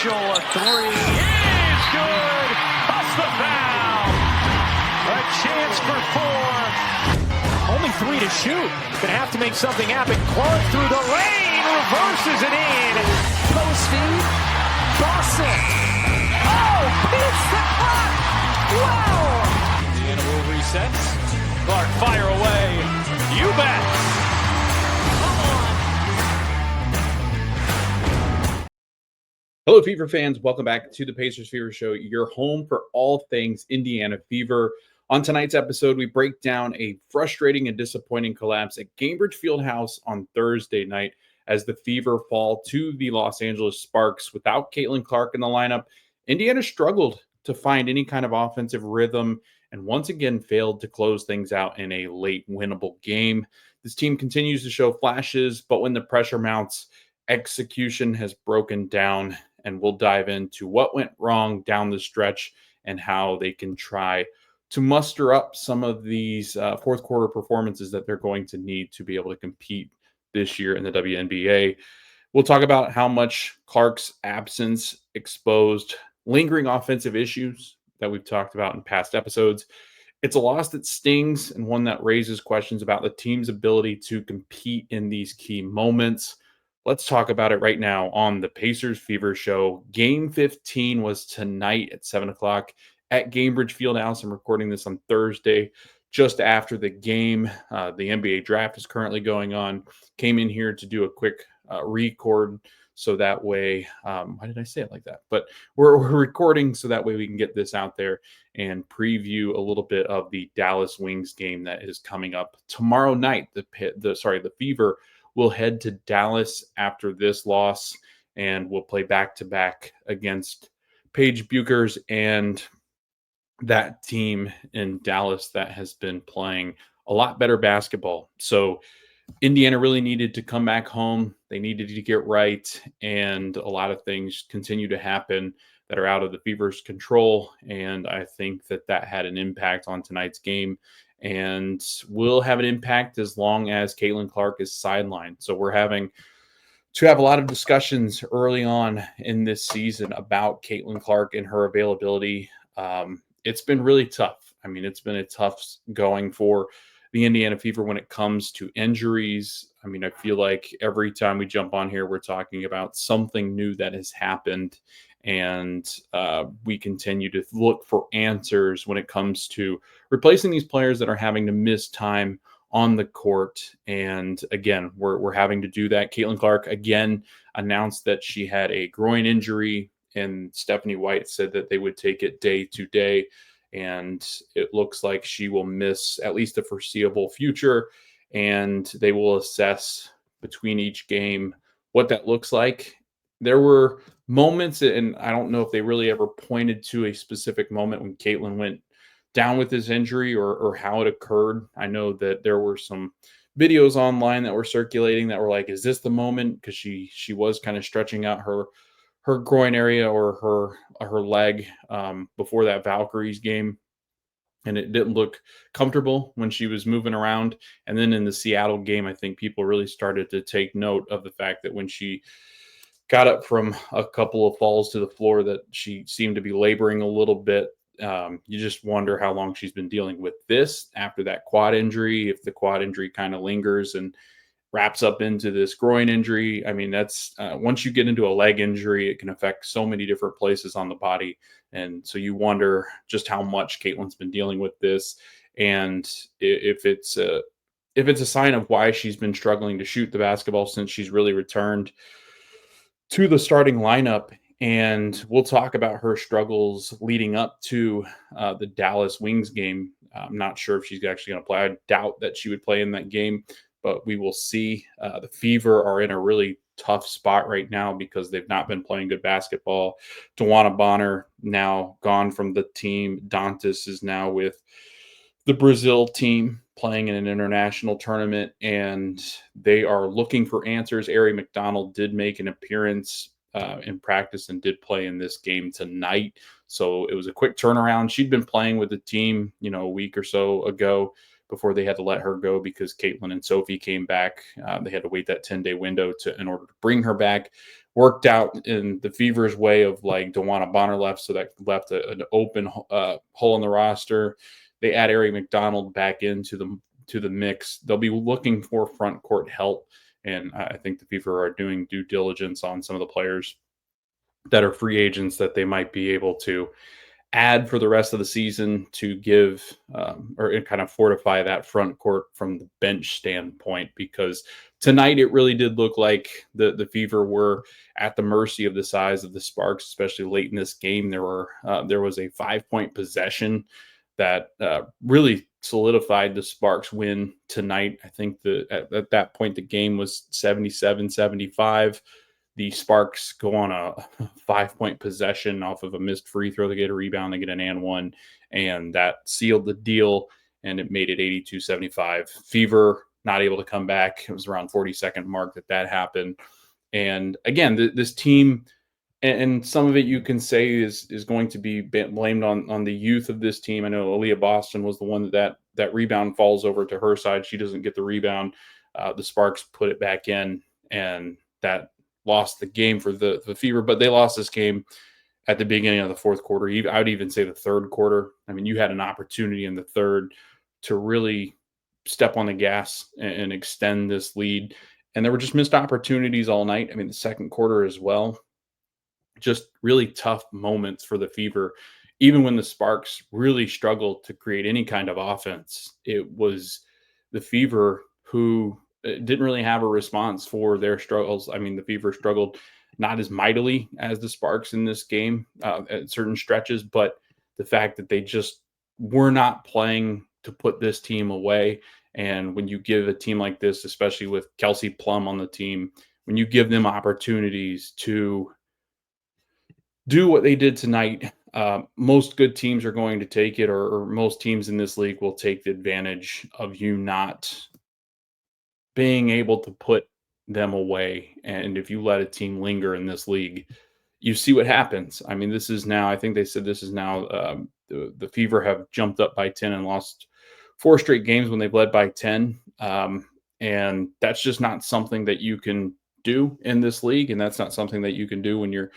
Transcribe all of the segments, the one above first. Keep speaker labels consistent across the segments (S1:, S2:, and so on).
S1: Mitchell, a three is good. Plus the foul. A chance for four. Only three to shoot. Gonna have to make something happen. Clark through the lane, reverses it in. Post feed. Boston. Oh, beats the clock. Wow. Indiana will reset. Clark, fire away. You bet.
S2: Hello, Fever fans. Welcome back to the Pacers Fever Show, your home for all things Indiana Fever. On tonight's episode, we break down a frustrating and disappointing collapse at Gainbridge Fieldhouse on Thursday night as the Fever fall to the Los Angeles Sparks. Without Caitlin Clark in the lineup, Indiana struggled to find any kind of offensive rhythm and once again failed to close things out in a late winnable game. This team continues to show flashes, but when the pressure mounts, execution has broken down. And we'll dive into what went wrong down the stretch and how they can try to muster up some of these fourth quarter performances that they're going to need to be able to compete this year in the WNBA. We'll talk about how much Clark's absence exposed lingering offensive issues that we've talked about in past episodes. It's a loss that stings and one that raises questions about the team's ability to compete in these key moments. Let's talk about it right now on the Pacers Fever Show. Game 15 was tonight at 7 o'clock at Gainbridge Fieldhouse. I'm recording this on Thursday, just after the game. The NBA draft is currently going on. Came in here to do a quick record so that way, why did I say it like that? But we're recording so that way we can get this out there and preview a little bit of the Dallas Wings game that is coming up tomorrow night. The Fever will head to Dallas after this loss, and we'll play back-to-back against Paige Buchers and that team in Dallas that has been playing a lot better basketball. So Indiana really needed to come back home. They needed to get right, and a lot of things continue to happen that are out of the Fever's control, and I think that had an impact on tonight's game and will have an impact as long as Caitlin Clark is sidelined. So we're having to have a lot of discussions early on in this season about Caitlin Clark and her availability. It's been really tough. I mean, it's been a tough going for the Indiana Fever when it comes to injuries. I mean, I feel like every time we jump on here, we're talking about something new that has happened. And we continue to look for answers when it comes to replacing these players that are having to miss time on the court. And again, we're having to do that. Caitlin Clark, again, announced that she had a groin injury, and Stephanie White said that they would take it day to day. And it looks like she will miss at least the foreseeable future. And they will assess between each game what that looks like. There were moments, and I don't know if they really ever pointed to a specific moment when Caitlin went down with this injury or how it occurred. I know that there were some videos online that were circulating that were like, is this the moment? Because she was kind of stretching out her groin area or her leg before that Valkyries game. And it didn't look comfortable when she was moving around. And then in the Seattle game, I think people really started to take note of the fact that when she got up from a couple of falls to the floor, that she seemed to be laboring a little bit. You just wonder how long she's been dealing with this after that quad injury, if the quad injury kind of lingers and wraps up into this groin injury. I mean, that's once you get into a leg injury, it can affect so many different places on the body. And so you wonder just how much Caitlin's been dealing with this. And if it's a sign of why she's been struggling to shoot the basketball since she's really returned to the starting lineup. And we'll talk about her struggles leading up to the Dallas Wings game. I'm not sure if she's actually going to play. I doubt that she would play in that game, but we will see. The Fever are in a really tough spot right now because they've not been playing good basketball. Tawana Bonner now gone from the team. Dantas is now with the Brazil team playing in an international tournament, and they are looking for answers. Ari McDonald did make an appearance in practice and did play in this game tonight. So it was a quick turnaround. She'd been playing with the team, a week or so ago before they had to let her go because Caitlin and Sophie came back. They had to wait that 10-day window in order to bring her back. worked out in the Fever's way of like DeWanna Bonner left, so that left an open hole in the roster. They add Eric McDonald back into the mix. They'll be looking for front court help, and I think the Fever are doing due diligence on some of the players that are free agents that they might be able to add for the rest of the season to give or kind of fortify that front court from the bench standpoint, because tonight it really did look like the Fever were at the mercy of the size of the Sparks, especially late in this game. There was a 5-point possession that really solidified the Sparks win tonight. I think at that point the game was 77-75. The Sparks go on a 5-point possession off of a missed free throw. They get a rebound, they get an and one, and that sealed the deal, and it made it 82-75. Fever not able to come back. It was around 40-second mark that happened. And again, this team, and some of it you can say is going to be blamed on the youth of this team. I know Aaliyah Boston was the one that rebound falls over to her side. She doesn't get the rebound. The Sparks put it back in, and that lost the game for the Fever, but they lost this game at the beginning of the fourth quarter. I would even say the third quarter. I mean, you had an opportunity in the third to really step on the gas and extend this lead, and there were just missed opportunities all night. I mean, the second quarter as well. Just really tough moments for the Fever. Even when the Sparks really struggled to create any kind of offense, it was the Fever who didn't really have a response for their struggles. I mean, the Fever struggled not as mightily as the Sparks in this game at certain stretches, but the fact that they just were not playing to put this team away. And when you give a team like this, especially with Kelsey Plum on the team, when you give them opportunities to do what they did tonight, most good teams are going to take it, or most teams in this league will take the advantage of you not being able to put them away. And if you let a team linger in this league, you see what happens. I mean, this is now, I think they said this is now the Fever have jumped up by 10 and lost 4 straight games when they've led by 10. And that's just not something that you can do in this league. And that's not something that you can do when you're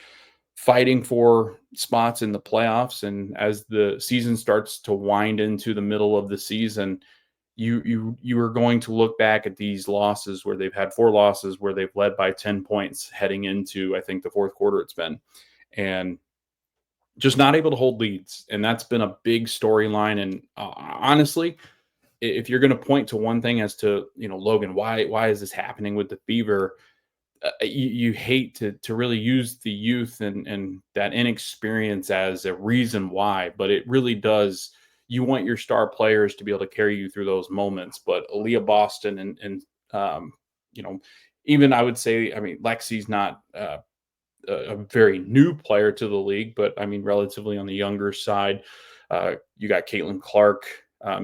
S2: fighting for spots in the playoffs. And as the season starts to wind into the middle of the season, you are going to look back at these losses where they've had 4 losses where they've led by 10 points heading into, I think, the fourth quarter it's been, and just not able to hold leads. And that's been a big storyline. And honestly, if you're going to point to one thing as to, Logan, why is this happening with the Fever? You hate to really use the youth and that inexperience as a reason why, but it really does. You want your star players to be able to carry you through those moments. But Aaliyah Boston and even I would say, I mean, Lexi's not a very new player to the league, but I mean, relatively on the younger side. You got Caitlin Clark,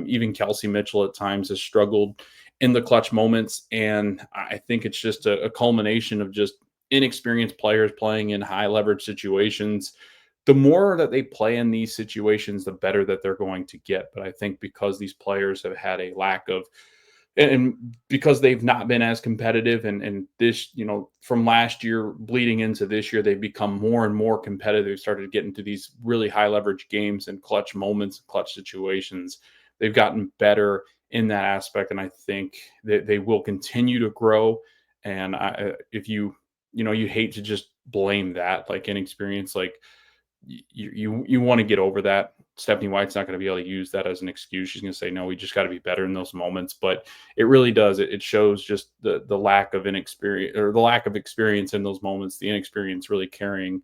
S2: even Kelsey Mitchell at times has struggled in the clutch moments. And I think it's just a culmination of just inexperienced players playing in high leverage situations. The more that they play in these situations, the better that they're going to get. But I think because these players have had a lack of, and because they've not been as competitive, and this, from last year bleeding into this year, they've become more and more competitive. They've started to get into these really high leverage games and clutch moments, clutch situations. They've gotten better in that aspect, and I think that they will continue to grow. And if you hate to just blame that, like inexperience, like you want to get over that. Stephanie White's not going to be able to use that as an excuse. She's going to say, no, we just got to be better in those moments. But it really does. It shows just the lack of inexperience, or the lack of experience in those moments, the inexperience really carrying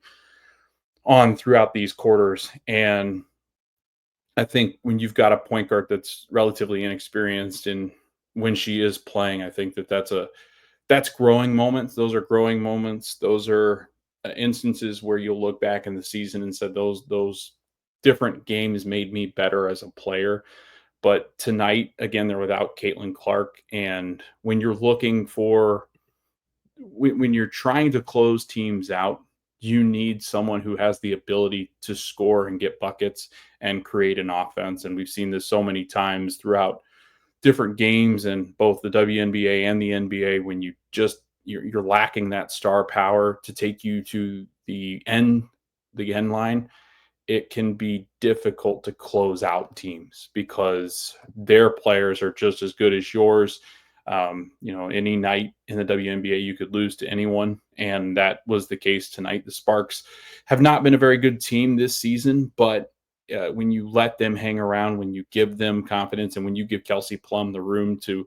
S2: on throughout these quarters. And I think when you've got a point guard that's relatively inexperienced, and when she is playing, I think that's growing moments. Those are growing moments. Those are instances where you'll look back in the season and said those different games made me better as a player. But tonight, again, they're without Caitlin Clark. And when you're looking for, when you're trying to close teams out, you need someone who has the ability to score and get buckets and create an offense. And we've seen this so many times throughout different games in both the WNBA and the NBA, when you just you're lacking that star power to take you to the end line, it can be difficult to close out teams because their players are just as good as yours. Any night in the WNBA, you could lose to anyone, and that was the case tonight. The Sparks have not been a very good team this season, but when you let them hang around, when you give them confidence, and when you give Kelsey Plum the room to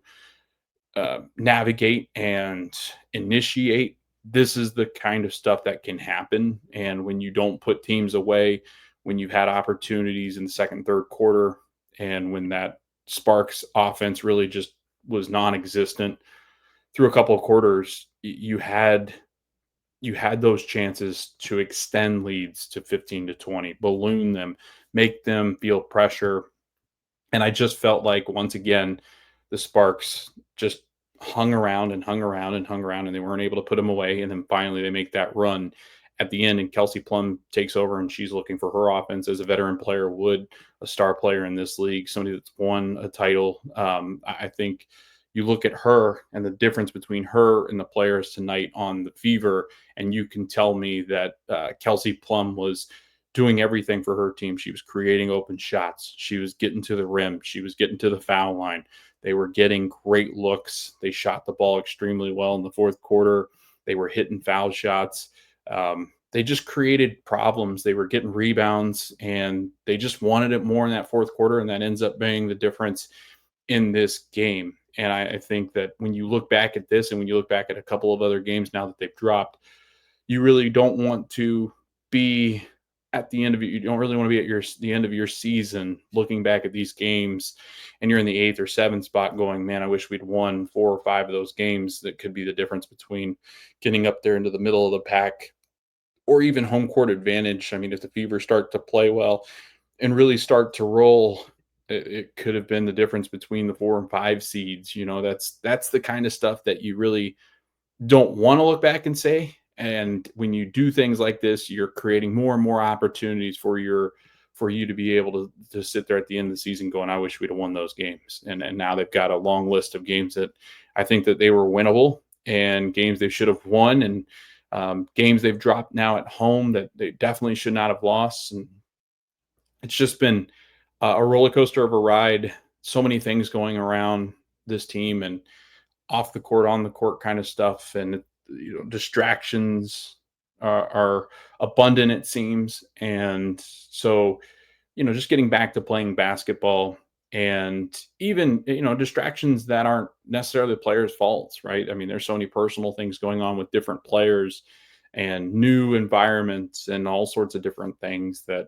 S2: navigate and initiate, this is the kind of stuff that can happen. And when you don't put teams away, when you've had opportunities in the second, third quarter, and when that Sparks offense really just was non-existent through a couple of quarters, you had those chances to extend leads to 15 to 20, balloon them, make them feel pressure. And I just felt like, once again, the Sparks just hung around and hung around and hung around, and they weren't able to put them away. And then finally they make that run at the end, and Kelsey Plum takes over, and she's looking for her offense as a veteran player would, a star player in this league, somebody that's won a title. I think you look at her and the difference between her and the players tonight on the Fever, and you can tell me that Kelsey Plum was doing everything for her team. She was creating open shots. She was getting to the rim. She was getting to the foul line. They were getting great looks. They shot the ball extremely well in the fourth quarter. They were hitting foul shots. They just created problems. They were getting rebounds, and they just wanted it more in that fourth quarter, and that ends up being the difference in this game. And I think that when you look back at this, and when you look back at a couple of other games now that they've dropped, you really don't want to be at the end of it. You don't really want to be at the end of your season looking back at these games, and you're in the 8th or 7th spot going, man, I wish we'd won 4 or 5 of those games. That could be the difference between getting up there into the middle of the pack or even home court advantage. I mean, if the Fever start to play well and really start to roll, it could have been the difference between the 4 and 5 seeds. That's the kind of stuff that you really don't want to look back and say. And when you do things like this, you're creating more and more opportunities for you to be able to sit there at the end of the season going, I wish we'd have won those games. And now they've got a long list of games that I think that they were winnable, and games they should have won, and games they've dropped now at home that they definitely should not have lost. And it's just been a roller coaster of a ride. So many things going around this team, and off the court, on the court kind of stuff. And distractions are abundant, it seems. And so, just getting back to playing basketball, and even, distractions that aren't necessarily the players' faults, right? I mean, there's so many personal things going on with different players and new environments and all sorts of different things that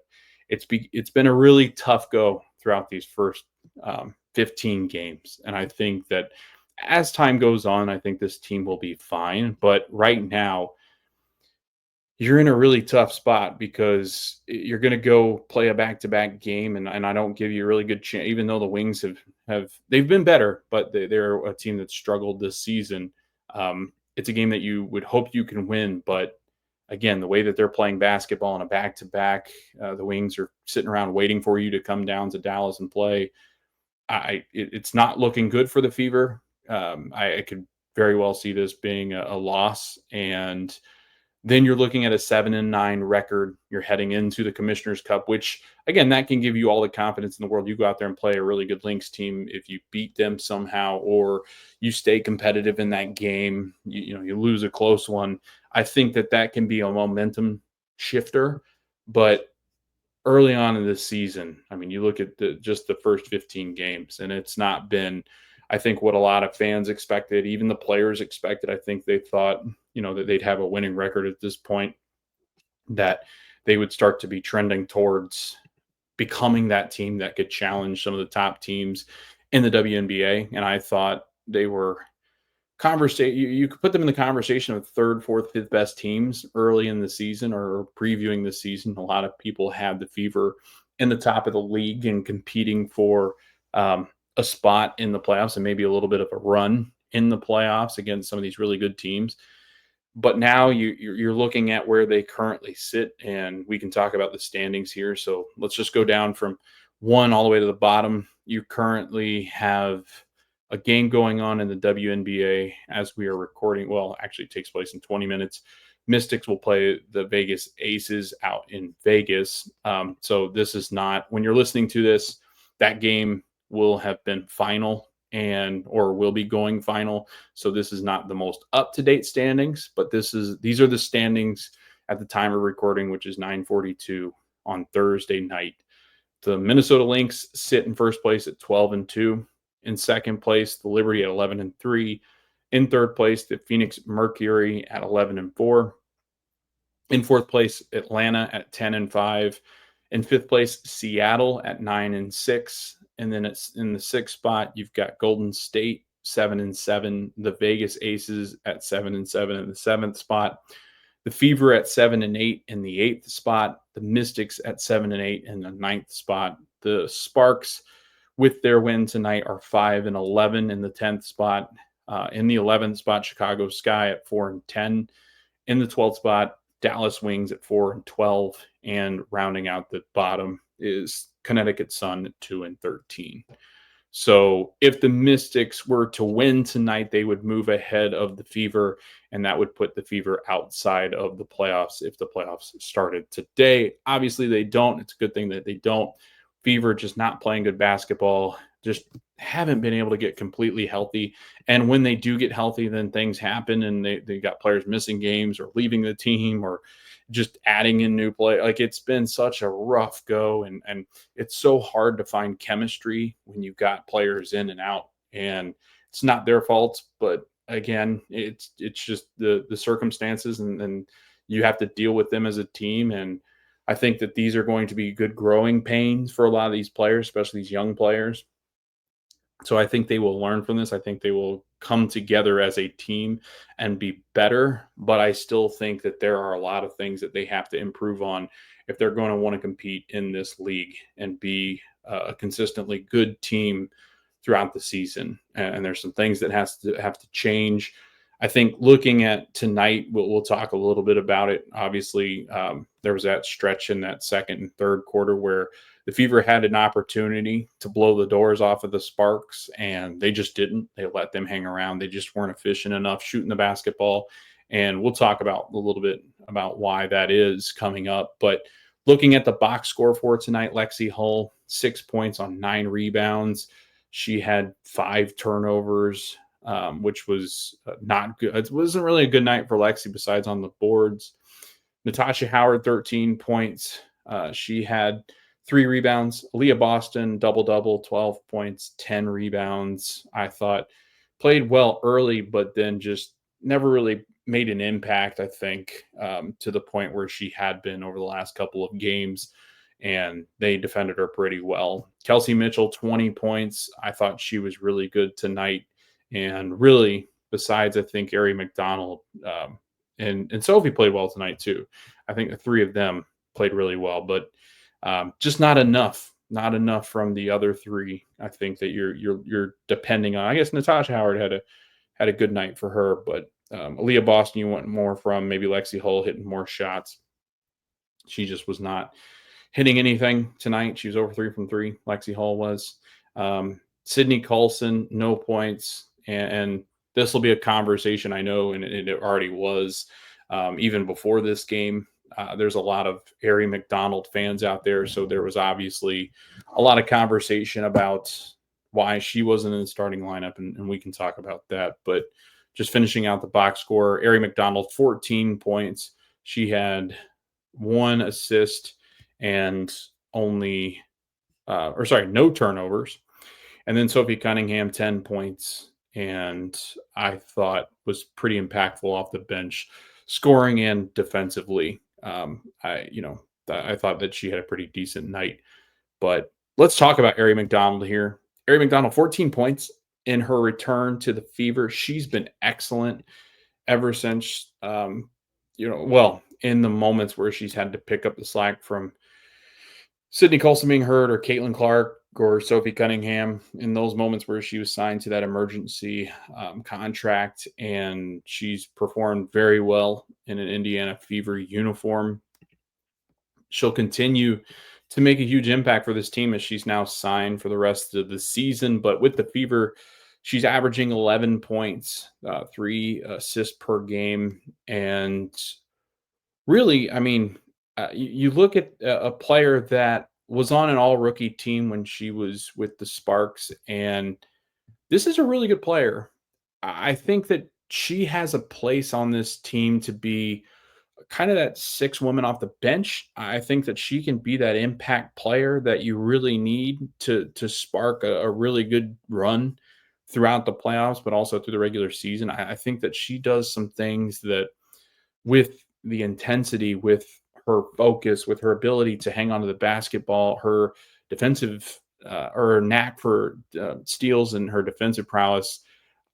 S2: it's been a really tough go throughout these first 15 games. And I think that as time goes on, I think this team will be fine. But right now, you're in a really tough spot because you're going to go play a back-to-back game, and I don't give you a really good chance. Even though the Wings they've been better, but they're a team that struggled this season. It's a game that you would hope you can win, but again, the way that they're playing basketball on a back-to-back, the Wings are sitting around waiting for you to come down to Dallas and play. It's not looking good for the Fever. I could very well see this being a loss, and then you're looking at a 7-9 record. You're heading into the Commissioner's Cup, which, again, that can give you all the confidence in the world. You go out there and play a really good Lynx team. If you beat them somehow, or you stay competitive in that game, you lose a close one, I think that can be a momentum shifter. But early on in this season, I mean, you look at just the first 15 games, and it's not been, I think, what a lot of fans expected, even the players expected. I think they thought, that they'd have a winning record at this point, that they would start to be trending towards becoming that team that could challenge some of the top teams in the WNBA. And I thought they were you could put them in the conversation of third, fourth, fifth best teams early in the season, or previewing the season. A lot of people had the Fever in the top of the league and competing for a spot in the playoffs, and maybe a little bit of a run in the playoffs against some of these really good teams. But now you're looking at where they currently sit, and we can talk about the standings here. So let's just go down from 1 all the way to the bottom. You currently have a game going on in the WNBA as we are recording. Well, actually, it takes place in 20 minutes. Mystics will play the Vegas Aces out in Vegas. So this is not, when you're listening to this, that game will have been final or will be going final. So this is not the most up-to-date standings, but these are the standings at the time of recording, which is 9:42 on Thursday night. The Minnesota Lynx sit in first place at 12-2. In second place, the Liberty at 11-3. In third place, the Phoenix Mercury at 11-4. In fourth place, Atlanta at 10-5. In fifth place, Seattle at 9-6. And then it's in the sixth spot, you've got Golden State 7-7. The Vegas Aces at 7-7 in the seventh spot. The Fever at 7-8 in the eighth spot. The Mystics at 7-8 in the ninth spot. The Sparks, with their win tonight, are 5-11 in the 10th spot. In the 11th spot, Chicago Sky at 4-10. In the 12th spot, Dallas Wings at 4-12. And rounding out the bottom is Connecticut Sun at 2-13. So if the Mystics were to win tonight, they would move ahead of the Fever, and that would put the Fever outside of the playoffs if the playoffs started today. Obviously, they don't. It's a good thing that they don't. Fever just not playing good basketball, just haven't been able to get completely healthy. And when they do get healthy, then things happen, and they got players missing games or leaving the team or just adding in new play. Like, it's been such a rough go, and it's so hard to find chemistry when you've got players in and out. And it's not their fault, but again, it's just the circumstances, and you have to deal with them as a team. And I think that these are going to be good growing pains for a lot of these players, especially these young players. So I think they will learn from this. I think they will come together as a team and be better. But I still think that there are a lot of things that they have to improve on if they're going to want to compete in this league and be a consistently good team throughout the season. And there's some things that have to change. I think looking at tonight, we'll talk a little bit about it. Obviously, there was that stretch in that second and third quarter where the Fever had an opportunity to blow the doors off of the Sparks, and they just didn't. They let them hang around. They just weren't efficient enough shooting the basketball. And we'll talk about a little bit about why that is coming up. But looking at the box score for tonight, Lexi Hull, 6 points on 9 rebounds. She had 5 turnovers, which was not good. It wasn't really a good night for Lexi besides on the boards. Natasha Howard, 13 points. She had 3 rebounds. Aaliyah Boston, double-double, 12 points, 10 rebounds. I thought played well early, but then just never really made an impact, I think, to the point where she had been over the last couple of games, and they defended her pretty well. Kelsey Mitchell, 20 points. I thought she was really good tonight. And really, besides, I think, Ari McDonald and Sophie played well tonight, too. I think the 3 of them played really well, but just not enough from the other 3. I think that you're depending on. I guess Natasha Howard had a good night for her, but Aaliyah Boston, you want more from. Maybe Lexi Hull hitting more shots. She just was not hitting anything tonight. She was over 3 from 3. Lexi Hull was. Sydney Coulson, no points, and this will be a conversation, I know, and it already was even before this game. There's a lot of Ari McDonald fans out there, so there was obviously a lot of conversation about why she wasn't in the starting lineup, and we can talk about that. But just finishing out the box score, Ari McDonald, 14 points. She had 1 assist and no turnovers. And then Sophie Cunningham, 10 points, and I thought was pretty impactful off the bench, scoring and defensively. I thought that she had a pretty decent night. But let's talk about Ari McDonald here. Ari McDonald, 14 points in her return to the Fever. She's been excellent ever since, in the moments where she's had to pick up the slack from Sydney Coulson being hurt or Caitlin Clark or Sophie Cunningham, in those moments where she was signed to that emergency contract, and she's performed very well in an Indiana Fever uniform. She'll continue to make a huge impact for this team as she's now signed for the rest of the season. But with the Fever, She's averaging 11 points, 3 assists per game. And really, I mean, you look at a player that was on an all rookie team when she was with the Sparks, and this is a really good player. I think that she has a place on this team to be kind of that six woman off the bench. I think that she can be that impact player that you really need to spark a really good run throughout the playoffs, but also through the regular season. I think that she does some things that, with the intensity, with her focus, with her ability to hang on to the basketball, her defensive or knack for steals and her defensive prowess,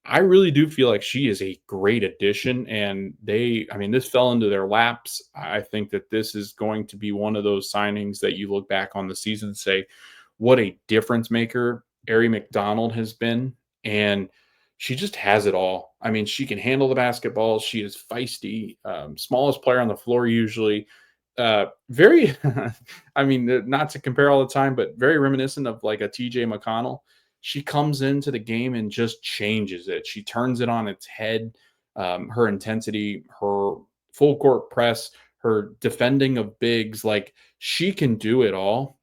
S2: I really do feel like she is a great addition. And I mean, this fell into their laps. I think that this is going to be one of those signings that you look back on the season and say, what a difference maker Ari McDonald has been. And she just has it all. I mean, she can handle the basketball. She is feisty, smallest player on the floor usually. Very, I mean, not to compare all the time, but very reminiscent of like a TJ McConnell. She comes into the game and just changes it. She turns it on its head. Her intensity, her full court press, her defending of bigs, like she can do it all.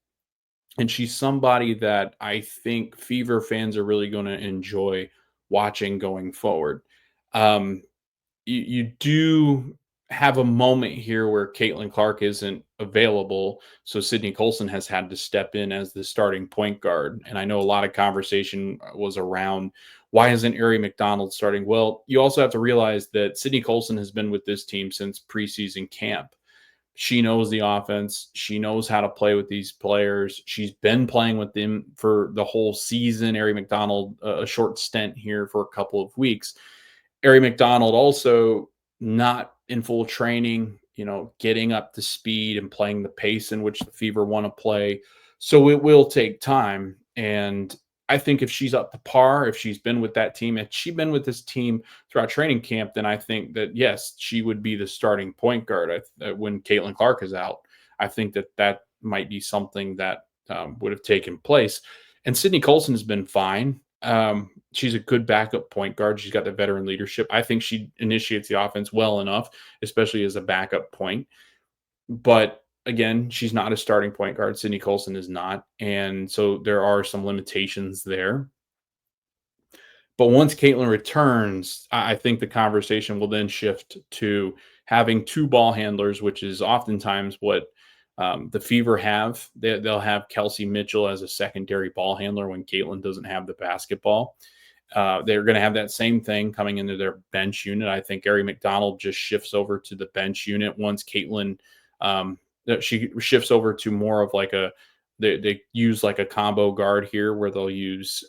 S2: And she's somebody that I think Fever fans are really going to enjoy watching going forward. Um, you do have a moment here where Caitlin Clark isn't available, so Sydney Colson has had to step in as the starting point guard. And I know a lot of conversation was around, why isn't Ari McDonald starting? Well, you also have to realize that Sydney Colson has been with this team since preseason camp. She knows the offense. She knows how to play with these players. She's been playing with them for the whole season. Ari McDonald, a short stint here for a couple of weeks. Ari McDonald also not in full training, getting up to speed and playing the pace in which the Fever want to play. So it will take time. And I think if she's up to par, if she's been with that team, if she's been with this team throughout training camp, then I think that, yes, she would be the starting point guard when Caitlin Clark is out. I think that might be something that would have taken place. And Sydney Colson has been fine. She's a good backup point guard. She's got the veteran leadership. I think she initiates the offense well enough, especially as a backup point. But again, she's not a starting point guard. Sydney Colson is not. And so there are some limitations there. But once Caitlin returns, I think the conversation will then shift to having two ball handlers, which is oftentimes what the Fever have. They'll have Kelsey Mitchell as a secondary ball handler when Caitlin doesn't have the basketball. They're going to have that same thing coming into their bench unit. I think Ari McDonald just shifts over to the bench unit once Caitlin, she shifts over to more of like they use like a combo guard here where they'll use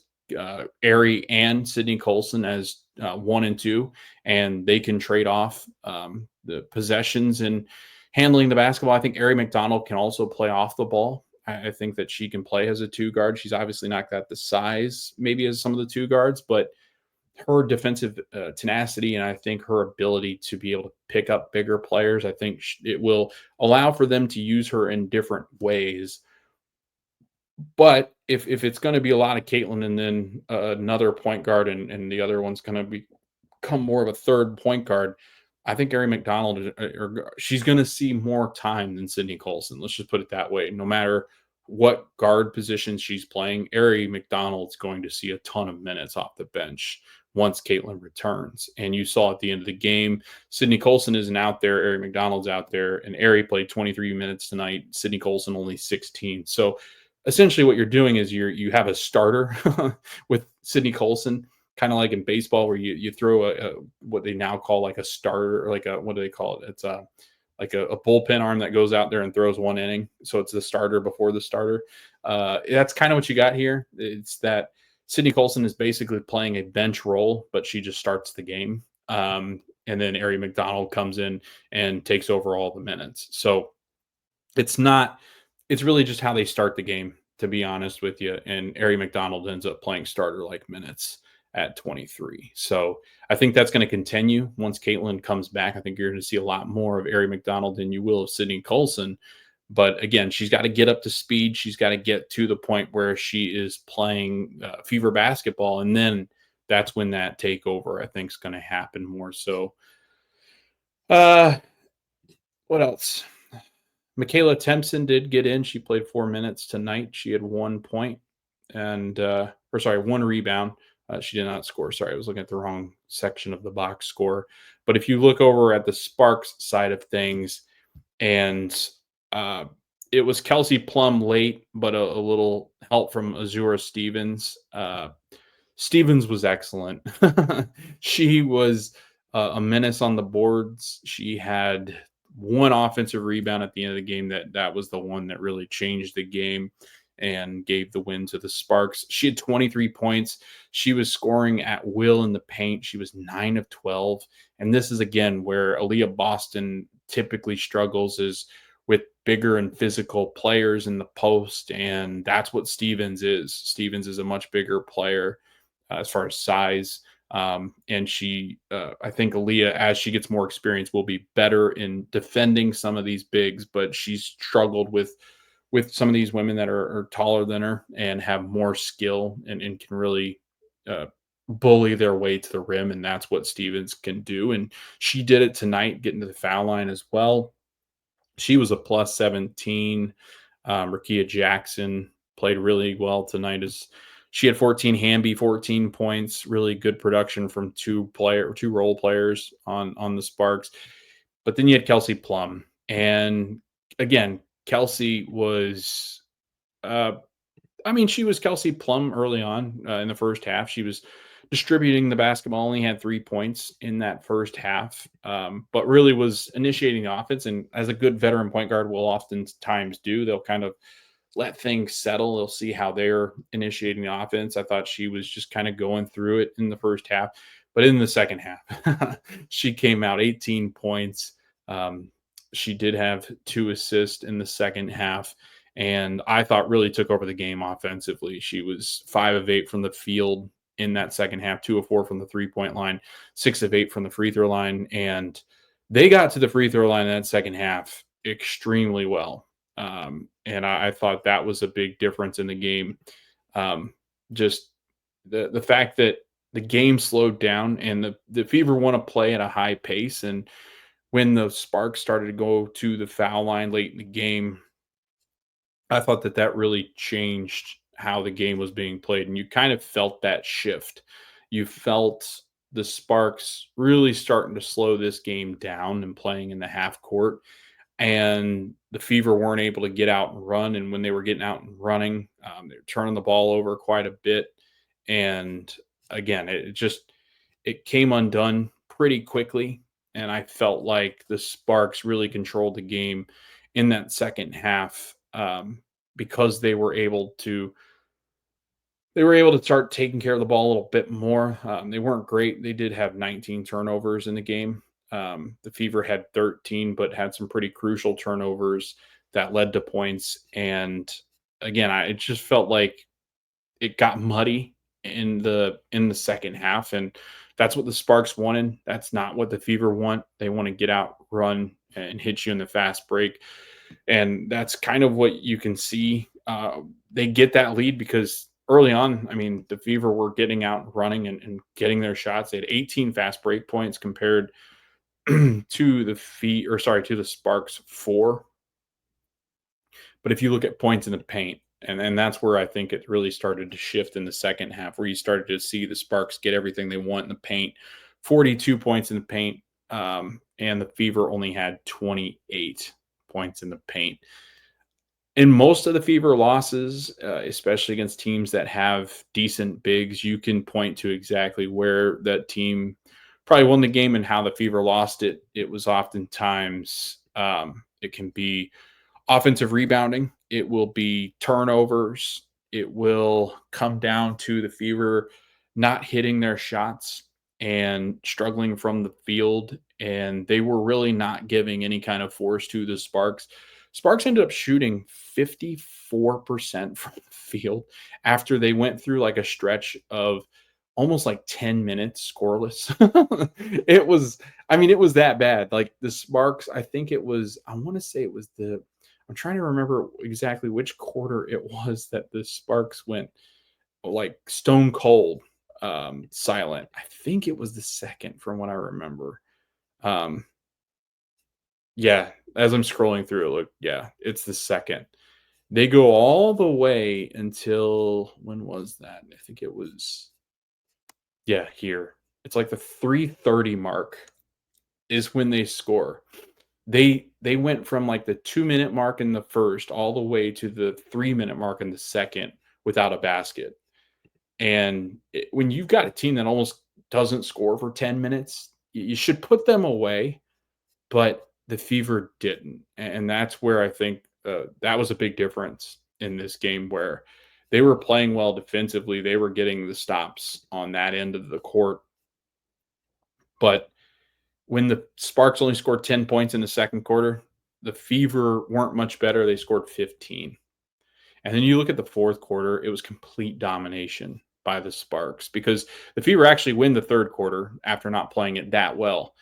S2: Ari and Sydney Colson as 1 and 2, and they can trade off the possessions and handling the basketball. I think Ari McDonald can also play off the ball. I think that she can play as a 2 guard. She's obviously not got the size maybe as some of the 2 guards, but her defensive tenacity and I think her ability to be able to pick up bigger players, I think it will allow for them to use her in different ways. But if it's going to be a lot of Caitlin and then another point guard and the other one's going to become more of a third point guard, I think Ari McDonald, she's going to see more time than Sydney Colson. Let's just put it that way. No matter what guard position she's playing, Ari McDonald's going to see a ton of minutes off the bench once Caitlin returns. And you saw at the end of the game, Sydney Colson isn't out there, Ari McDonald's out there, and Ari played 23 minutes tonight. Sydney Colson only 16. So essentially what you're doing is you have a starter with Sydney Colson, kind of like in baseball where you throw a what they now call like a starter, or like a, what do they call it? It's like a bullpen arm that goes out there and throws 1 inning. So it's the starter before the starter. That's kind of what you got here. It's that Sydney Colson is basically playing a bench role, but she just starts the game. And then Ari McDonald comes in and takes over all the minutes. So it's really just how they start the game, to be honest with you. And Ari McDonald ends up playing starter-like minutes at 23. So I think that's going to continue once Caitlin comes back. I think you're going to see a lot more of Ari McDonald than you will of Sydney Colson. But again, she's got to get up to speed. She's got to get to the point where she is playing Fever basketball. And then that's when that takeover, I think, is going to happen more so. What else? Michaela Tempson did get in. She played 4 minutes tonight. She had 1 point and, 1 rebound. She did not score. Sorry, I was looking at the wrong section of the box score. But if you look over at the Sparks side of things, and uh, it was Kelsey Plum late, but a little help from Azura Stevens. Stevens was excellent. She was a menace on the boards. She had 1 offensive rebound at the end of the game. That was the one that really changed the game and gave the win to the Sparks. She had 23 points. She was scoring at will in the paint. She was 9 of 12. And this is again where Aaliyah Boston typically struggles, is with bigger and physical players in the post. And that's what Stevens is. Stevens is a much bigger player as far as size. And she, I think Aaliyah, as she gets more experience, will be better in defending some of these bigs, but she's struggled with some of these women that are taller than her and have more skill and can really bully their way to the rim. And that's what Stevens can do. And she did it tonight, getting to the foul line as well. She was a plus 17. Rakia Jackson played really well tonight. She had 14 Hamby, 14 points, really good production from two role players on the Sparks. But then you had Kelsey Plum. And again, Kelsey was, she was Kelsey Plum early on in the first half. She was distributing the basketball, only had 3 points in that first half, but really was initiating the offense. And as a good veteran point guard will oftentimes do, they'll kind of let things settle. They'll see how they're initiating the offense. I thought she was just kind of going through it in the first half, but in the second half, she came out 18 points. She did have 2 assists in the second half, and I thought really took over the game offensively. She was 5 of 8 from the field in that second half, 2 of 4 from the 3-point line, 6 of 8 from the free throw line. And they got to the free throw line in that second half extremely well. And I thought that was a big difference in the game. Just the fact that the game slowed down and the Fever want to play at a high pace. And when the Sparks started to go to the foul line late in the game, I thought that really changed how the game was being played. And you kind of felt that shift. You felt the Sparks really starting to slow this game down and playing in the half court. And the Fever weren't able to get out and run. And when they were getting out and running, they were turning the ball over quite a bit. And again, it came undone pretty quickly. And I felt like the Sparks really controlled the game in that second half, because they were able to start taking care of the ball a little bit more. They weren't great. They did have 19 turnovers in the game. The Fever had 13, but had some pretty crucial turnovers that led to points. And again, it just felt like it got muddy in the second half, and that's what the Sparks wanted. That's not what the Fever want. They want to get out, run, and hit you in the fast break. And that's kind of what you can see. They get that lead because early on, the Fever were getting out and running and getting their shots. They had 18 fast break points compared to the Sparks 4. But if you look at points in the paint, and that's where I think it really started to shift in the second half, where you started to see the Sparks get everything they want in the paint. 42 points in the paint, and the Fever only had 28 points in the paint. In most of the Fever losses, especially against teams that have decent bigs, you can point to exactly where that team probably won the game and how the Fever lost it. It was oftentimes, it can be offensive rebounding. It will be turnovers. It will come down to the Fever not hitting their shots and struggling from the field. And they were really not giving any kind of force to the Sparks. Sparks ended up shooting 54% from the field after they went through like a stretch of almost like 10 minutes scoreless. It was that bad. Like the Sparks, I want to say it was I'm trying to remember exactly which quarter it was that the Sparks went like stone cold. silent. I think it was the second from what I remember. Um, yeah, as I'm scrolling through it, look, yeah, it's the second. They go all the way until when was that? I think it was yeah, here. It's like the 3:30 mark is when they score. They went from like the 2-minute mark in the first all the way to the 3-minute mark in the second without a basket. And when you've got a team that almost doesn't score for 10 minutes, you should put them away, but the Fever didn't. And that's where I think that was a big difference in this game where they were playing well defensively. They were getting the stops on that end of the court. But when the Sparks only scored 10 points in the second quarter, the Fever weren't much better. They scored 15. And then you look at the fourth quarter, it was complete domination by the Sparks because the Fever actually win the third quarter after not playing it that well.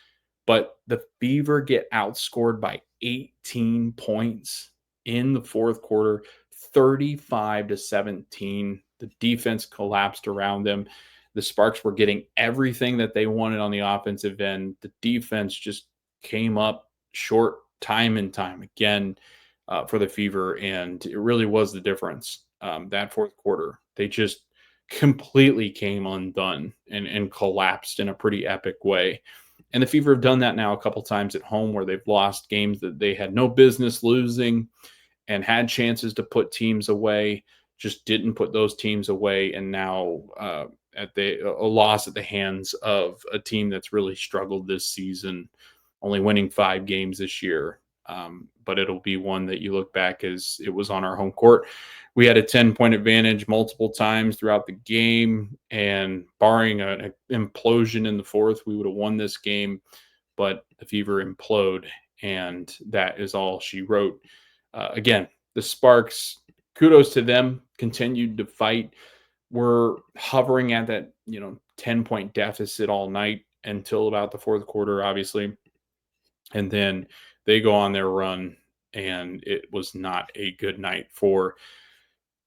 S2: But the Fever get outscored by 18 points in the fourth quarter, 35-17. The defense collapsed around them. The Sparks were getting everything that they wanted on the offensive end. The defense just came up short time and time again for the Fever, and it really was the difference that fourth quarter. They just completely came undone and collapsed in a pretty epic way. And the Fever have done that now a couple times at home where they've lost games that they had no business losing and had chances to put teams away, just didn't put those teams away. And now at a loss at the hands of a team that's really struggled this season, only winning 5 games this year. But it'll be one that you look back as it was on our home court. We had a 10-point advantage multiple times throughout the game, and barring an implosion in the fourth, we would have won this game. But the Fever implode, and that is all she wrote. Again, the Sparks, kudos to them, continued to fight. We're hovering at that 10-point deficit all night until about the fourth quarter, obviously. And then they go on their run, and it was not a good night for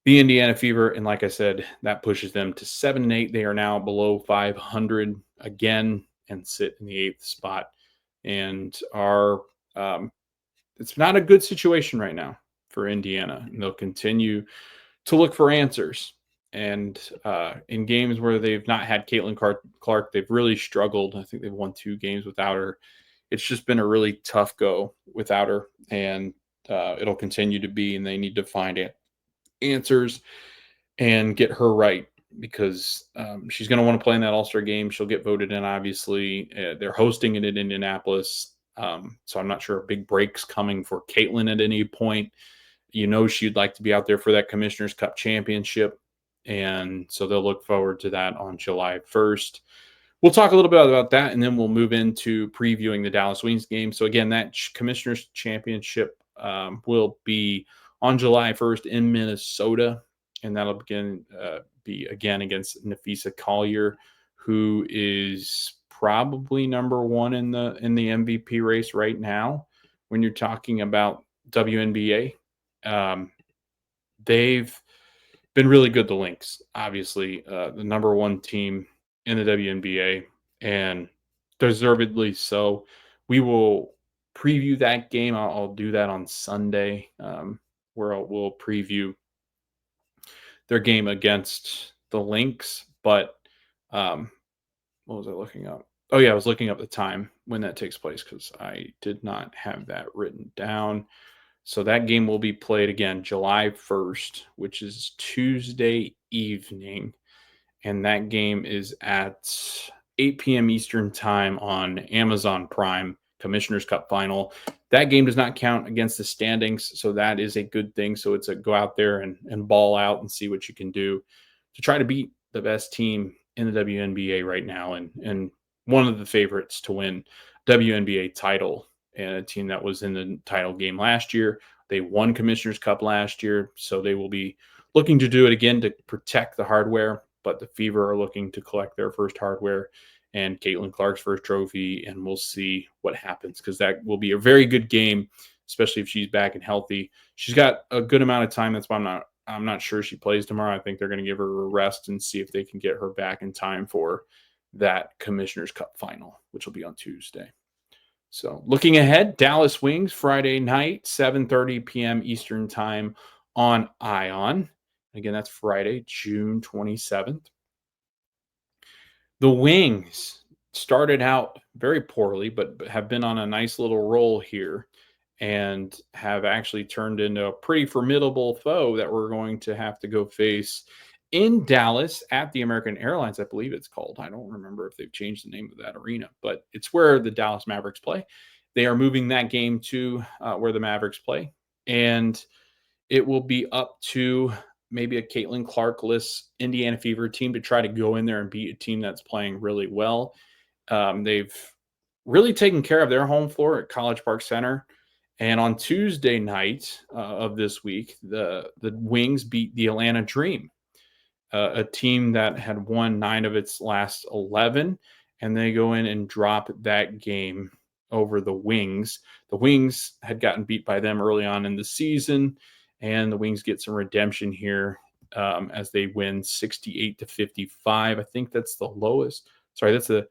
S2: the Indiana Fever. And like I said, that pushes them to 7-8. They are now below 500 again and sit in the 8th spot. And it's not a good situation right now for Indiana. And they'll continue to look for answers. And in games where they've not had Caitlin Clark, they've really struggled. I think they've won 2 games without her. It's just been a really tough go without her, and it'll continue to be, and they need to find answers and get her right because she's going to want to play in that All-Star game. She'll get voted in, obviously. They're hosting it in Indianapolis, so I'm not sure a big break's coming for Caitlin at any point. She'd like to be out there for that Commissioner's Cup championship, and so they'll look forward to that on July 1st. We'll talk a little bit about that, and then we'll move into previewing the Dallas Wings game. So, again, that Commissioner's Championship will be on July 1st in Minnesota, and that'll be again against Nafisa Collier, who is probably number 1 in the MVP race right now. When you're talking about WNBA, they've been really good. The Lynx, obviously, the number 1 team in the WNBA, and deservedly so. We will preview that game. I'll do that on Sunday, where we'll preview their game against the Lynx. But what was I looking up? Oh, yeah, I was looking up the time when that takes place because I did not have that written down. So that game will be played again July 1st, which is Tuesday evening. And that game is at 8 p.m. Eastern time on Amazon Prime, Commissioner's Cup Final. That game does not count against the standings, so that is a good thing. So it's a go out there and ball out and see what you can do to try to beat the best team in the WNBA right now and one of the favorites to win WNBA title, and a team that was in the title game last year. They won Commissioner's Cup last year, so they will be looking to do it again to protect the hardware. But the Fever are looking to collect their first hardware and Caitlin Clark's first trophy, and we'll see what happens because that will be a very good game, especially if she's back and healthy. She's got a good amount of time. That's why I'm not sure she plays tomorrow. I think they're going to give her a rest and see if they can get her back in time for that Commissioner's Cup final, which will be on Tuesday. So looking ahead, Dallas Wings Friday night, 7:30 p.m. Eastern time on Ion. Again, that's Friday, June 27th. The Wings started out very poorly, but have been on a nice little roll here and have actually turned into a pretty formidable foe that we're going to have to go face in Dallas at the American Airlines, I believe it's called. I don't remember if they've changed the name of that arena, but it's where the Dallas Mavericks play. They are moving that game to where the Mavericks play, and it will be up to maybe a Caitlin Clark-less Indiana Fever team to try to go in there and beat a team that's playing really well. They've really taken care of their home floor at College Park Center. And on Tuesday night of this week, the Wings beat the Atlanta Dream, a team that had won 9 of its last 11, and they go in and drop that game over the Wings. The Wings had gotten beat by them early on in the season, and the Wings get some redemption here as they win 68-55. I think that's the lowest. Sorry, that's the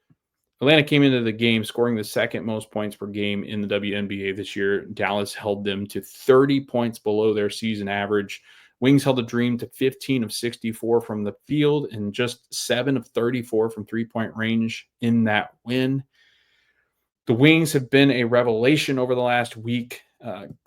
S2: Atlanta came into the game scoring the second most points per game in the WNBA this year. Dallas held them to 30 points below their season average. Wings held the Dream to 15 of 64 from the field and just 7 of 34 from three-point range in that win. The Wings have been a revelation over the last week.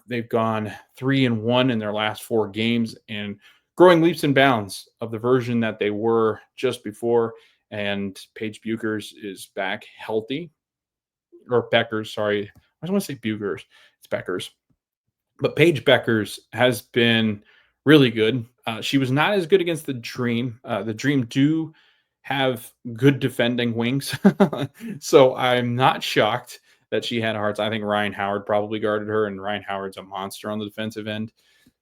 S2: They've gone 3-1 in their last 4 games and growing leaps and bounds of the version that they were just before. And Paige Bueckers is back healthy. Or Beckers, sorry. I just want to say Bueckers. It's Beckers. But Paige Bueckers has been really good. She was not as good against the Dream. The Dream do have good defending wings. So I'm not shocked that she had hearts. I think Ryan Howard probably guarded her, and Ryan Howard's a monster on the defensive end.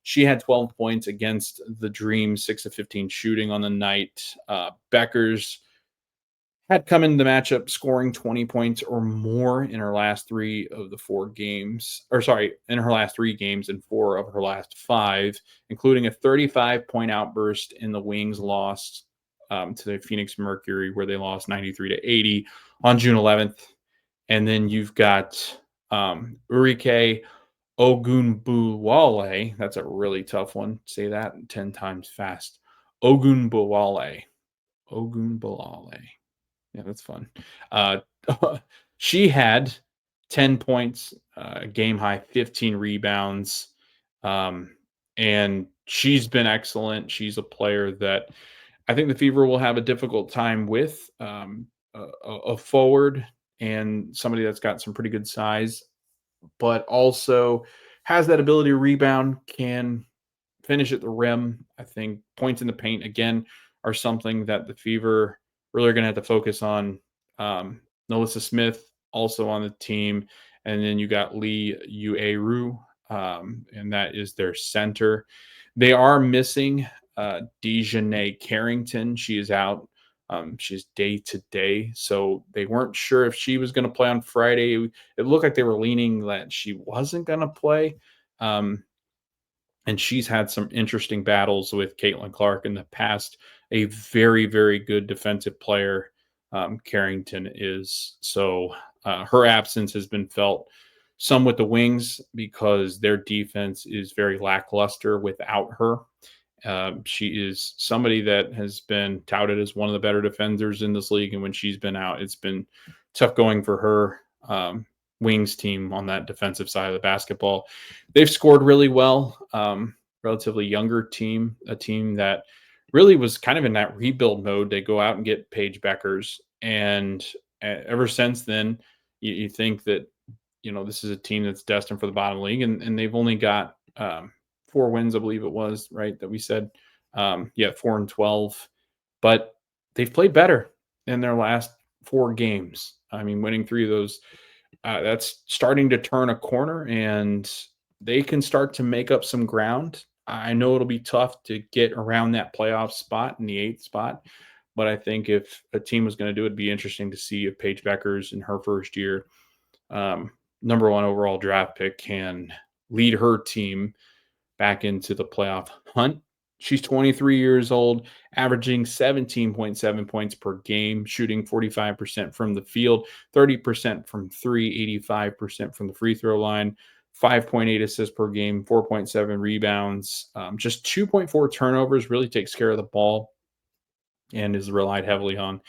S2: She had 12 points against the Dream, 6 of 15 shooting on the night. Beckers had come into the matchup scoring 20 points or more in her last 3 of the 4 games, in her last 3 games and 4 of her last 5, including a 35-point outburst in the Wings loss to the Phoenix Mercury, where they lost 93-80 on June 11th. And then you've got Urike Ogunbowale. That's a really tough one. Say that 10 times fast. Ogunbowale. Yeah, that's fun. She had 10 points, game high, 15 rebounds, and she's been excellent. She's a player that I think the Fever will have a difficult time with, a forward and somebody that's got some pretty good size, but also has that ability to rebound, can finish at the rim. I think points in the paint, again, are something that the Fever really are going to have to focus on. Melissa Smith also on the team. And then you got Lee Ueru, and that is their center. They are missing Dejanay Carrington. She is out. She's day to day. So they weren't sure if she was going to play on Friday. It looked like they were leaning that she wasn't going to play. And she's had some interesting battles with Caitlin Clark in the past. A very, very good defensive player, Carrington is. So her absence has been felt some with the Wings because their defense is very lackluster without her. She is somebody that has been touted as one of the better defenders in this league. And when she's been out, it's been tough going for her. Wings team on that defensive side of the basketball. They've scored really well. Relatively younger team, a team that really was kind of in that rebuild mode. They go out and get Paige Bueckers, and ever since then, you think that this is a team that's destined for the bottom league, and they've only got 4 wins, I believe it was, right, that we said. 4-12, but they've played better in their last 4 games. I mean, winning 3 of those. That's starting to turn a corner, and they can start to make up some ground. I know it'll be tough to get around that playoff spot in the 8th spot, but I think if a team was going to do it, it'd be interesting to see if Paige Bueckers in her first year, number 1 overall draft pick, can lead her team back into the playoff hunt. She's 23 years old, averaging 17.7 points per game, shooting 45% from the field, 30% from three, 85% from the free throw line, 5.8 assists per game, 4.7 rebounds, just 2.4 turnovers, really takes care of the ball and is relied heavily on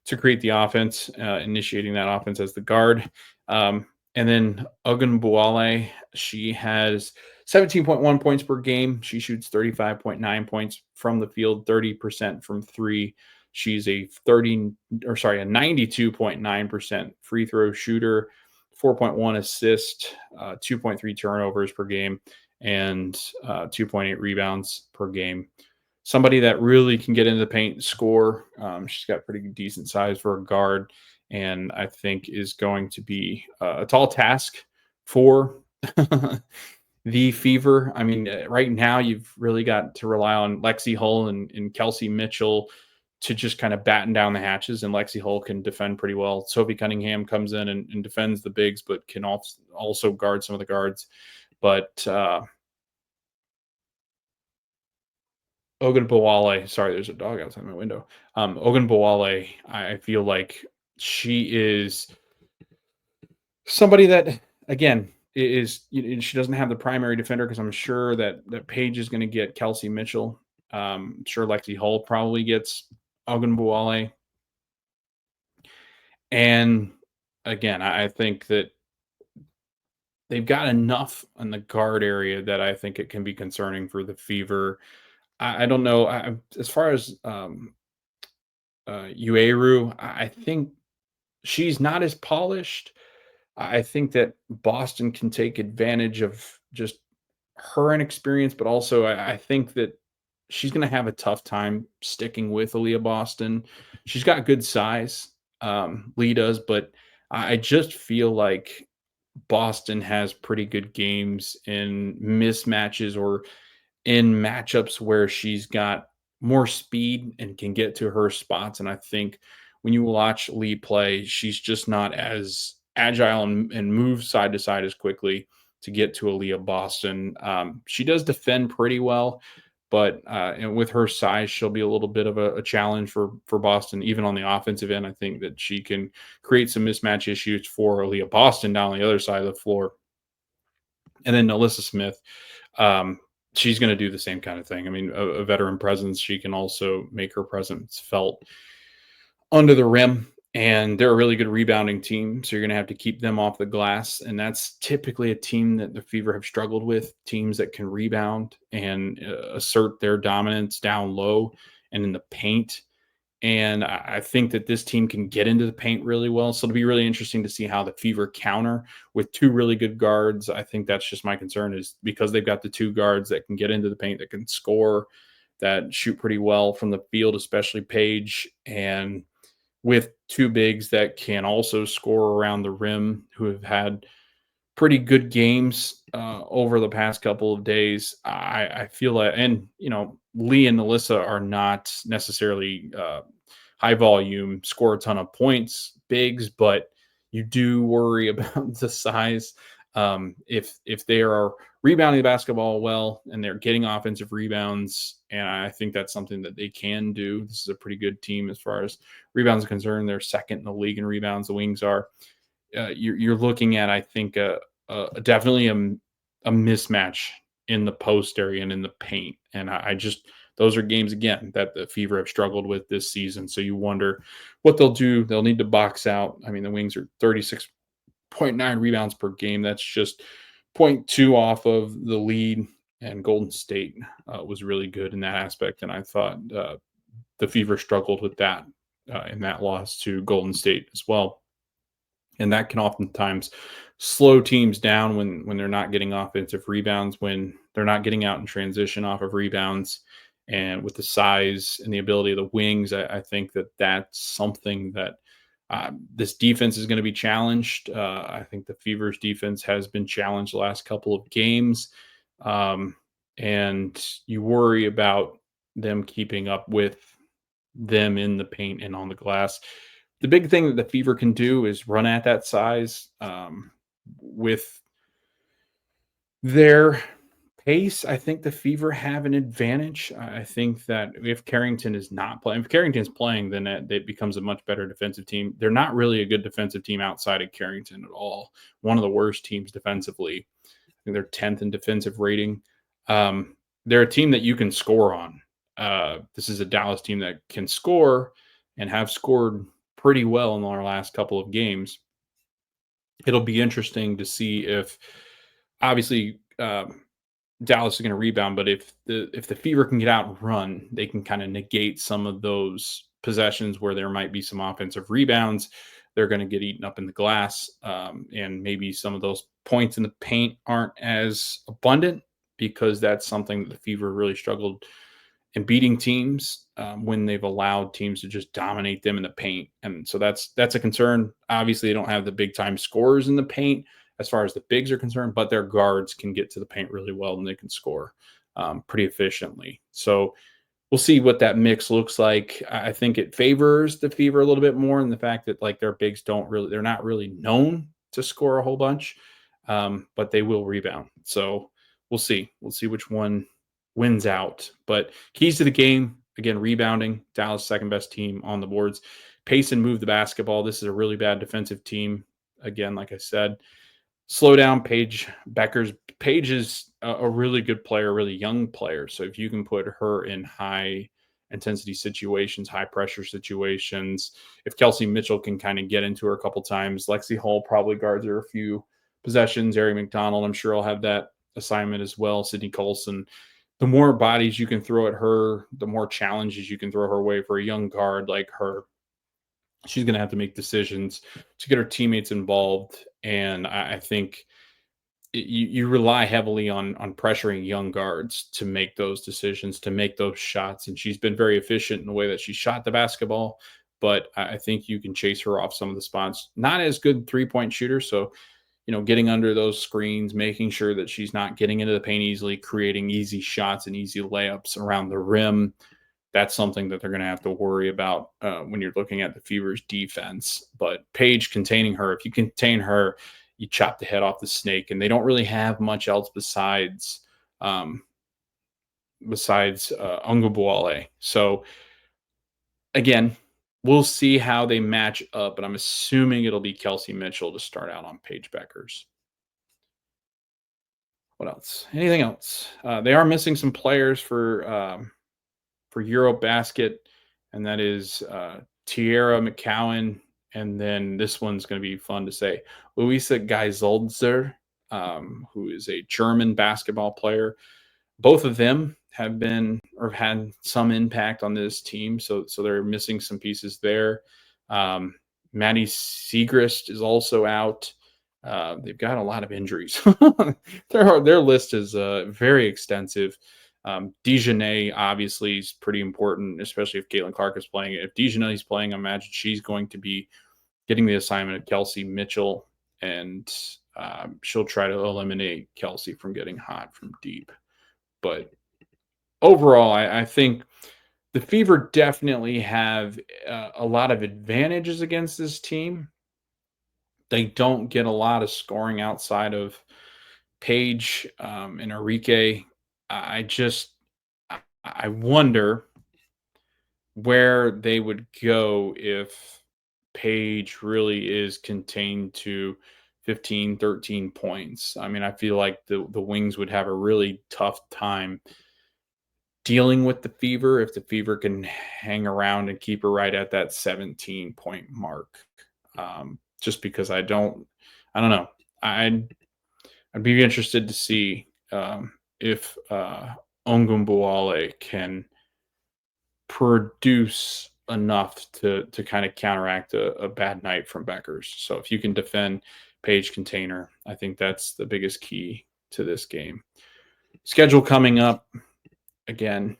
S2: to create the offense, initiating that offense as the guard. And then Ogunbowale, she has 17.1 points per game. She shoots 35.9 points from the field, 30% from three. She's a 92.9% free throw shooter, 4.1 assist, 2.3 turnovers per game, and 2.8 rebounds per game. Somebody that really can get into the paint and score. She's got pretty decent size for a guard, and I think is going to be a tall task for the Fever. I mean, right now you've really got to rely on Lexi Hull and Kelsey Mitchell to just kind of batten down the hatches, and Lexi Hull can defend pretty well. Sophie Cunningham comes in and defends the bigs, but can also guard some of the guards. But Ogunbowale, sorry, there's a dog outside my window. Ogunbowale, I feel like she is somebody that, again, she doesn't have the primary defender because I'm sure that Paige is going to get Kelsey Mitchell. I'm sure Lexi Hull probably gets Ogunbowale. And again, I think that they've got enough in the guard area that I think it can be concerning for the Fever. I don't know. As far as Ueru, I think she's not as polished. I think that Boston can take advantage of just her inexperience, but also I think that she's going to have a tough time sticking with Aaliyah Boston. She's got good size, Lee does, but I just feel like Boston has pretty good games in mismatches or in matchups where she's got more speed and can get to her spots. And I think when you watch Lee play, she's just not as agile and move side to side as quickly to get to Aaliyah Boston. She does defend pretty well, but and with her size, she'll be a little bit of a challenge for Boston, even on the offensive end. I think that she can create some mismatch issues for Aaliyah Boston down on the other side of the floor. And then Alyssa Smith, she's going to do the same kind of thing. I mean, a veteran presence. She can also make her presence felt under the rim, and they're a really good rebounding team. So you're going to have to keep them off the glass. And that's typically a team that the Fever have struggled with, teams that can rebound and assert their dominance down low and in the paint. And I think that this team can get into the paint really well. So it'll be really interesting to see how the Fever counter with two really good guards. I think that's just my concern, is because they've got the two guards that can get into the paint, that can score, that shoot pretty well from the field, especially Paige, and with two bigs that can also score around the rim, who have had pretty good games over the past couple of days. I feel like, and Lee and Alyssa are not necessarily high volume, score a ton of points, bigs, but you do worry about the size. If they are rebounding the basketball well and they're getting offensive rebounds, and I think that's something that they can do. This is a pretty good team as far as rebounds are concerned. They're second in the league in rebounds. The Wings are. You're looking at, I think, definitely a mismatch in the post area and in the paint. And I just, those are games, again, that the Fever have struggled with this season. So you wonder what they'll do. They'll need to box out. I mean, the Wings are 36.9 rebounds per game. That's just 0.2 off of the lead. And Golden State was really good in that aspect. And I thought the Fever struggled with that in that loss to Golden State as well. And that can oftentimes slow teams down when they're not getting offensive rebounds, when they're not getting out in transition off of rebounds. And with the size and the ability of the Wings, I think that that's something that this defense is going to be challenged. I think the Fever's defense has been challenged the last couple of games. And you worry about them keeping up with them in the paint and on the glass. The big thing that the Fever can do is run at that size with their Pace, I think the Fever have an advantage. I think that if Carrington is not playing, if Carrington's playing, then it becomes a much better defensive team. They're not really a good defensive team outside of Carrington at all. One of the worst teams defensively. I think they're 10th in defensive rating. They're a team that you can score on. This is a Dallas team that can score and have scored pretty well in our last couple of games. It'll be interesting to see if, obviously, Dallas is going to rebound, but if the Fever can get out and run, they can kind of negate some of those possessions where there might be some offensive rebounds. They're going to get eaten up in the glass, and maybe some of those points in the paint aren't as abundant because that's something that the Fever really struggled in beating teams when they've allowed teams to just dominate them in the paint. And so that's a concern. Obviously, they don't have the big time scorers in the paint as far as the bigs are concerned, but their guards can get to the paint really well and they can score pretty efficiently. So we'll see what that mix looks like. I think it favors the Fever a little bit more in the fact that like their bigs they're not really known to score a whole bunch, but they will rebound. So we'll see. We'll see which one wins out. But keys to the game, again, rebounding. Dallas second best team on the boards. Pace and move the basketball. This is a really bad defensive team. Again, like I said, slow down Paige Beckers. Paige is a really good player, a really young player. So if you can put her in high intensity situations, high pressure situations, if Kelsey Mitchell can kind of get into her a couple times, Lexi Hull probably guards her a few possessions. Ari McDonald, I'm sure, will have that assignment as well. Sydney Colson. The more bodies you can throw at her, the more challenges you can throw her way for a young guard like her. She's going to have to make decisions to get her teammates involved. And I think you rely heavily on pressuring young guards to make those decisions, to make those shots. And she's been very efficient in the way that she shot the basketball. But I think you can chase her off some of the spots. Not as good 3-point shooter. So, getting under those screens, making sure that she's not getting into the paint easily, creating easy shots and easy layups around the rim. That's something that they're going to have to worry about when you're looking at the Fever's defense. But Paige containing her, if you contain her, you chop the head off the snake, and they don't really have much else besides Ungubuale. So again, we'll see how they match up, but I'm assuming it'll be Kelsey Mitchell to start out on Paige Beckers. What else? Anything else? They are missing some players for Eurobasket, and that is Tierra McCowan. And then this one's going to be fun to say. Luisa Geisolzer, who is a German basketball player. Both of them have been or had some impact on this team. So they're missing some pieces there. Maddie Siegrist is also out. They've got a lot of injuries. Their list is very extensive. Dejanay obviously is pretty important, especially if Caitlin Clark is playing. If Dejanay is playing, I imagine she's going to be getting the assignment of Kelsey Mitchell, and she'll try to eliminate Kelsey from getting hot from deep. But overall, I think the Fever definitely have a lot of advantages against this team. They don't get a lot of scoring outside of Paige and Enrique. I wonder where they would go if Paige really is contained to 15, 13 points. I mean, I feel like the Wings would have a really tough time dealing with the Fever if the Fever can hang around and keep her right at that 17-point mark. Just because I don't know. I'd be interested to see if Ongumbuale can produce enough to kind of counteract a bad night from Beckers. So if you can defend Paige container, I think that's the biggest key to this game. Schedule coming up, again,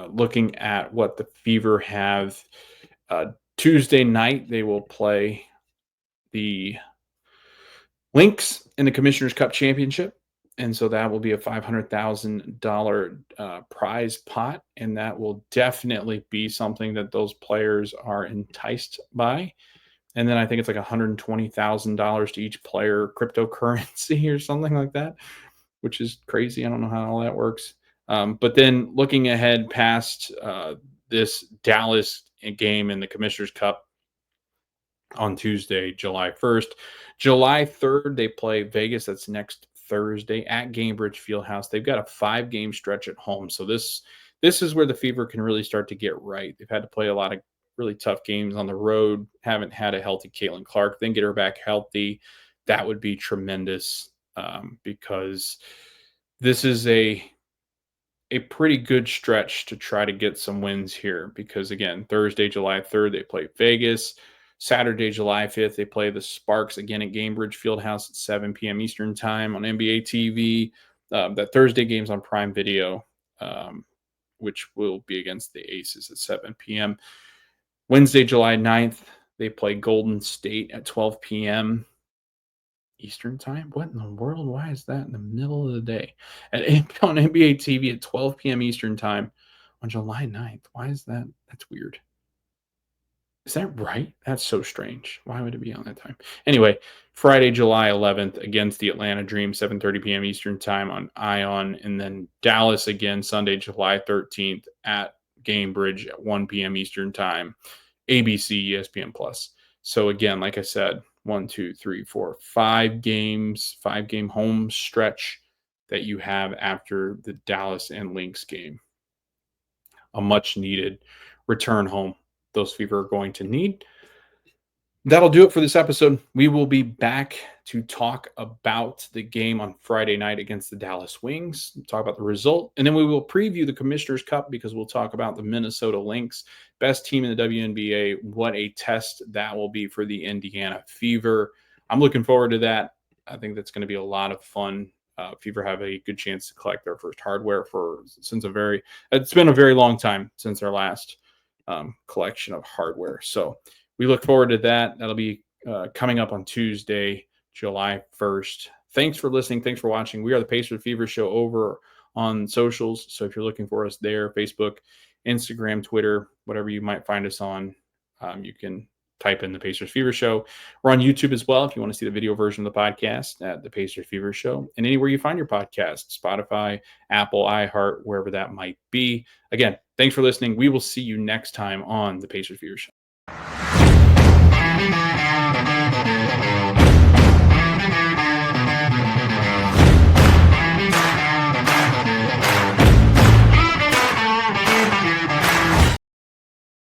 S2: looking at what the Fever have. Tuesday night, they will play the Lynx in the Commissioner's Cup Championship. And so that will be a $500,000 prize pot. And that will definitely be something that those players are enticed by. And then I think it's like $120,000 to each player cryptocurrency or something like that. which is crazy. I don't know how all that works. But then looking ahead past this Dallas game in the Commissioner's Cup on Tuesday, July 1st. July 3rd, they play Vegas. That's next Thursday at Gainbridge Fieldhouse. They've got a 5-game stretch at home. So this is where the Fever can really start to get right. They've had to play a lot of really tough games on the road, haven't had a healthy Caitlin Clark, then get her back healthy. That would be tremendous because this is a pretty good stretch to try to get some wins here because, again, Thursday, July 3rd, they play Vegas. Saturday, July 5th, they play the Sparks again at Gainbridge Fieldhouse at 7 p.m. Eastern Time on NBA TV. That Thursday game's on Prime Video, which will be against the Aces at 7 p.m. Wednesday, July 9th, they play Golden State at 12 p.m. Eastern Time? What in the world? Why is that in the middle of the day? On NBA TV at 12 p.m. Eastern Time on July 9th. Why is that? That's weird. Is that right? That's so strange. Why would it be on that time? Anyway, Friday, July 11th against the Atlanta Dream, 7:30 p.m. Eastern Time on Ion, and then Dallas again Sunday, July 13th at Gainbridge at 1 p.m. Eastern Time, ABC, ESPN Plus. So again, like I said, 1, 2, 3, 4, 5 games, 5-game home stretch that you have after the Dallas and Lynx game. A much needed return home those Fever are going to need. That'll do it for this episode. We will be back to talk about the game on Friday night against the Dallas Wings, talk about the result, and then we will preview the Commissioner's Cup because we'll talk about the Minnesota Lynx, best team in the WNBA. What a test that will be for the Indiana Fever. I'm looking forward to that. I think that's going to be a lot of fun. Fever have a good chance to collect their first hardware it's been a very long time since their last collection of hardware. So we look forward to that. That'll be coming up on Tuesday, July 1st. Thanks for listening. Thanks for watching. We are the Pacers Fever Show over on socials. So if you're looking for us there, Facebook, Instagram, Twitter, whatever you might find us on, you can type in the Pacers Fever Show. We're on YouTube as well if you want to see the video version of the podcast at the Pacers Fever Show, and anywhere you find your podcast, Spotify, Apple, iHeart, wherever that might be. Again, thanks for listening. We will see you next time on the Pacers Fever Show.